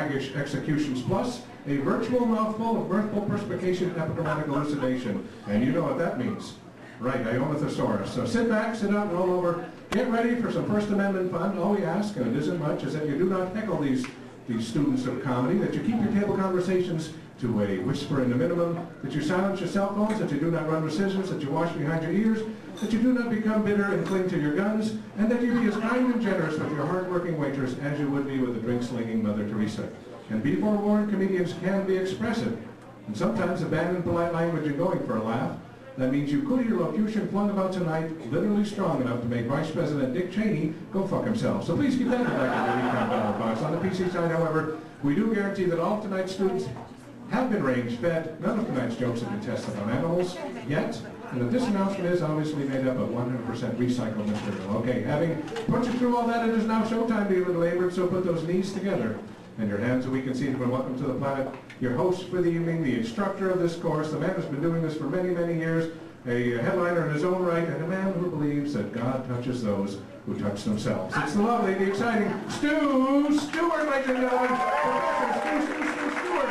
executions, plus a virtual mouthful of mirthful perspication and epidramatic elucidation. And you know what that means. Right, I own a thesaurus. So sit back, sit up, roll over, get ready for some First Amendment fun. All we ask, and it isn't much, is that you do not heckle these students of comedy, that you keep your table conversations to a whisper in the minimum, that you silence your cell phones, that you do not run with scissors, that you wash behind your ears, that you do not become bitter and cling to your guns, and that you be as kind and generous with your hard-working waitress as you would be with a drink-slinging Mother Teresa. And be forewarned, comedians can be expressive, and sometimes abandon polite language and going for a laugh. That means you could hear locution flung about tonight, literally strong enough to make Vice President Dick Cheney go fuck himself. So please keep that in the back of your recount box. On the PC side, however, we do guarantee that all of tonight's students have been range-fed. None of tonight's jokes have been tested on animals yet, and that this announcement is obviously made up of 100% recycled material. Okay, having put you through all that, it is now showtime, dear little labored, so put those knees together and your hands so we can see them, and welcome to the planet. Your host for the evening, the instructor of this course, the man who's been doing this for many, many years, a headliner in his own right, and a man who believes that God touches those who touch themselves. It's the lovely, the exciting Stu Stewart, ladies and gentlemen. Professor Stu Stewart.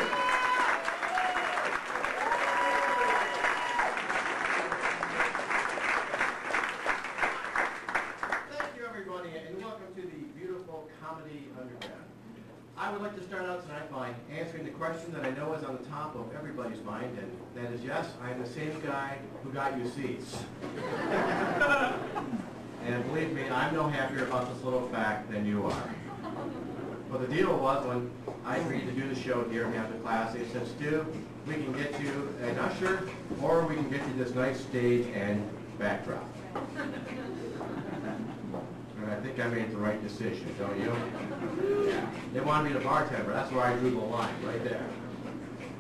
Thank you, everybody, and welcome to the beautiful Comedy Underground. I would like to start out tonight by answering the question that I know is on the top of everybody's mind, and that is, yes, I am the same guy who got you seats. And believe me, I'm no happier about this little fact than you are. But the deal was, when I agreed to do the show here in Hampton Class, they said, Stu, we can get you an usher, or we can get you this nice stage and backdrop. And I think I made the right decision, don't you? Yeah. They wanted me to bartender. That's where I drew the line, right there.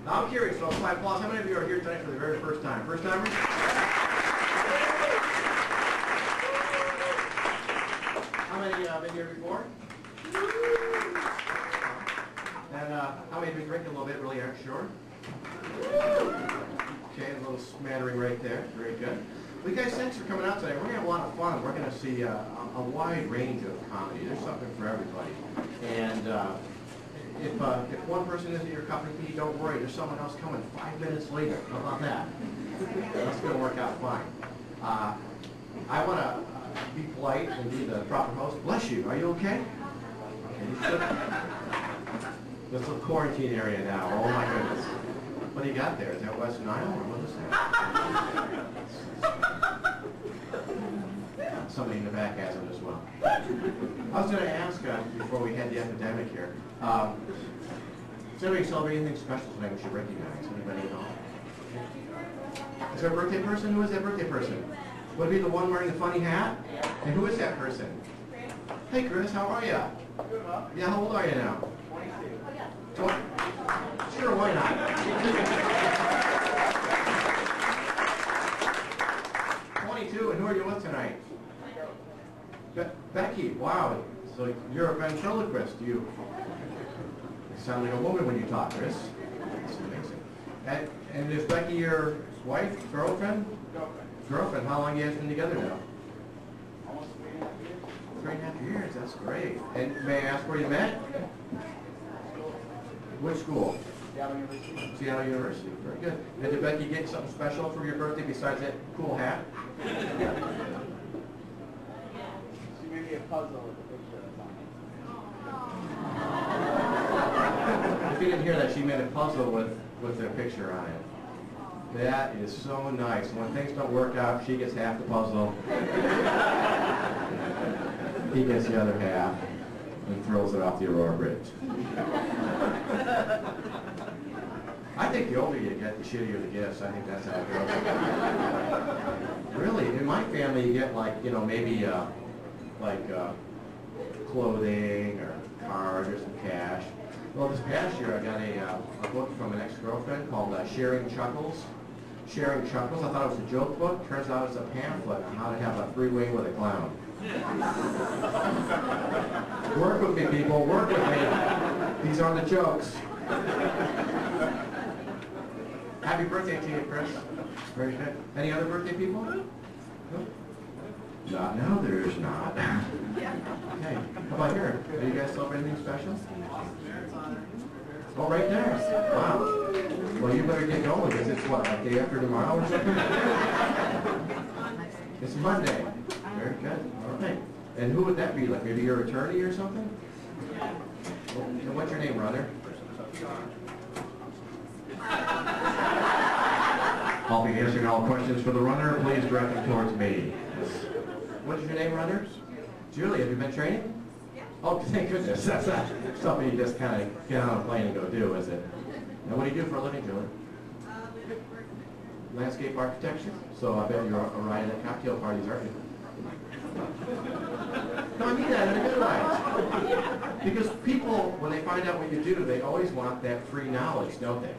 Now I'm curious, so my applause. How many of you are here tonight for the very first time? First timers? How many have been here before? And how many have been drinking a little bit, really aren't sure? Okay, a little smattering right there. Very good. Well, you guys, thanks for coming out today. We're going to have a lot of fun. We're going to see a wide range of comedy. There's something for everybody. And if one person isn't your cup of tea, don't worry. There's someone else coming 5 minutes later. How about that? That's going to work out fine. I want to be polite and be the proper host. Bless you. Are you okay? Okay. This little quarantine area now. Oh, my goodness. What do you got there? Is that West Nile or what is that? Somebody in the back has them as well. I was going to ask, before we had the epidemic here, is anybody celebrating anything special tonight we should recognize? Anybody know? Is there a birthday person? Who is that birthday person? Would it be the one wearing the funny hat? And who is that person? Hey Chris, how are you? Good, huh? Yeah, how old are you now? 22. 20? Sure, why not? 22, and who are you with tonight? Becky, wow. So you're a ventriloquist. You sound like a woman when you talk, Chris. That's amazing. And is Becky your wife, girlfriend? Girlfriend. How long have you guys been together now? Almost 3.5 years. That's great. And may I ask where you met? Which school? Seattle University. Seattle University. Very good. And did Becky get something special for your birthday besides that cool hat? She made me a puzzle with a picture that's on it. If you didn't hear that, she made a puzzle with their picture on it. That is so nice. When things don't work out, she gets half the puzzle. He gets the other half and throws it off the Aurora Bridge. I think the older you get, the shittier the gifts. I think that's how it goes. Really, in my family, you get like, you know, maybe clothing or cars or some cash. Well, this past year, I got a book from an ex-girlfriend called Sharing Chuckles. Sharing Chuckles. I thought it was a joke book. Turns out it's a pamphlet on how to have a three-way with a clown. Work with me, people. Work with me. These are the jokes. Happy birthday to you, Chris. Very good. Any other birthday people? No? No, there's not. Okay. How about here? Are you guys celebrating anything special? Oh, right there. Wow. Well, you better get going because it's what, like day after tomorrow or something? It's Monday. Very good. All right. And who would that be? Like maybe your attorney or something? And what's your name, runner? I'll be answering all questions for the runner. Please direct them towards me. What is your name, runner? Julie, have you been training? Oh, thank goodness. That's not something you just kind of get on a plane and go do, is it? Now, what do you do for a living, Julie? Landscape architecture. So I bet you're arriving at cocktail parties, aren't you? No, I mean that in a good way. Because people, when they find out what you do, they always want that free knowledge, don't they?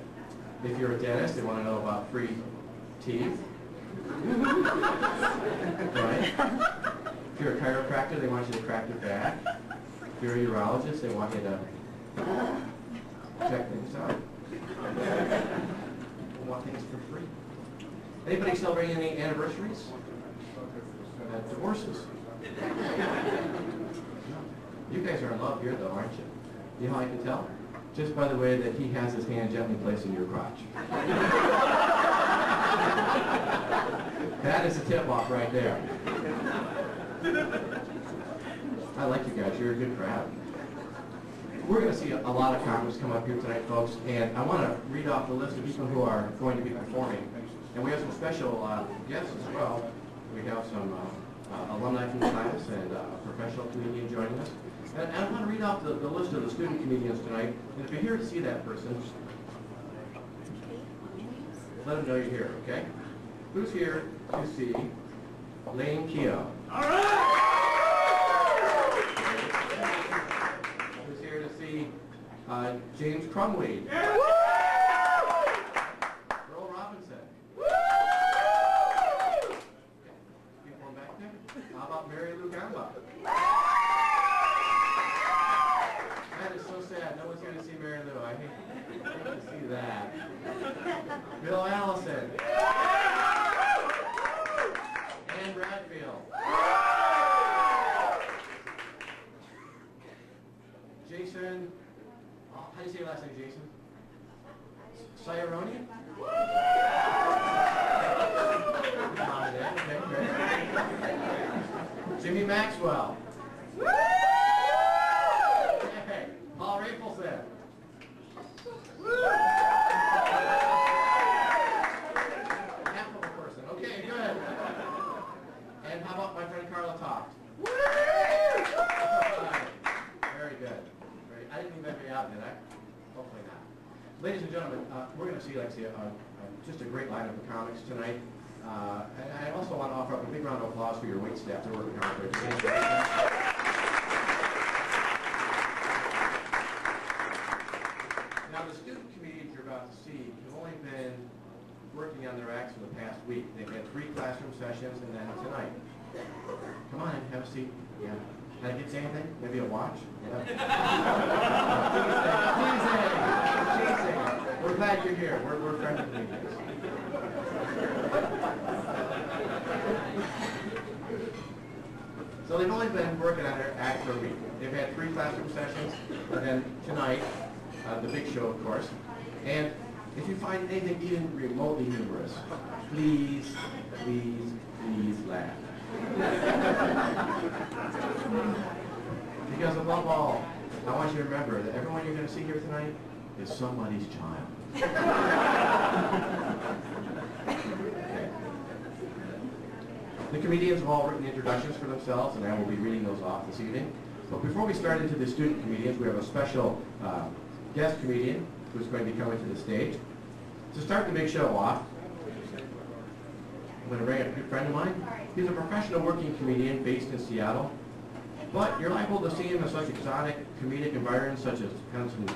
If you're a dentist, they want to know about free teeth. Right? If you're a chiropractor, they want you to crack your back. If you're a urologist, they want you to check things out. They want things for free. Anybody celebrating any anniversaries? Divorces. You guys are in love here, though, aren't you? You know how I can tell? Just by the way that he has his hand gently placed in your crotch. That is a tip-off right there. I like you guys. You're a good crowd. We're going to see a lot of comics come up here tonight, folks, and I want to read off the list of people who are going to be performing. And we have some special guests as well. We have some alumni from the class and a professional comedian joining us. And I want to read off the list of the student comedians tonight. And if you're here to see that person, let them know you're here, okay? Who's here to see Lane Keough? All right! Who's here to see James Crumweed? Yeah. Earl Robinson? People back there? How about Mary Lou Gamba? That is so sad. No one's here to see Mary Lou. I hate to see that. Bill Allison. Ann Bradfield. Jason. Oh, how do you say your last name, Jason? Sayaroni? Okay, great. Jimmy Maxwell. Hey, Paul Rapelson. Half of a person. Okay, good. And how about my friend Carla Toft? Very good. I didn't leave everybody out, did I? Hopefully not. Ladies and gentlemen, we're going to see, like I say, just a great lineup of comics tonight. And I also want to offer up a big round of applause for your wait staff. They're working hard for it. Now, the student comedians you're about to see have only been working on their acts for the past week. They've had 3 classroom sessions and then tonight. Come on in, have a seat. Yeah. Can I get you anything? Maybe a watch? Yeah. Teasing. We're glad you're here. We're friends with you. So they've only been working on their act for a week. They've had 3 classroom sessions, and then tonight, the big show, of course. And if you find anything even remotely humorous, please, please, please laugh. Because above all, I want you to remember that everyone you're going to see here tonight is somebody's child. Okay. The comedians have all written introductions for themselves, and I will be reading those off this evening. But before we start into the student comedians, we have a special guest comedian who's going to be coming to the stage. To start the big show off, I'm going to bring up a good friend of mine. He's a professional working comedian based in Seattle, but you're liable to see him in such exotic comedic environments such as Pendleton,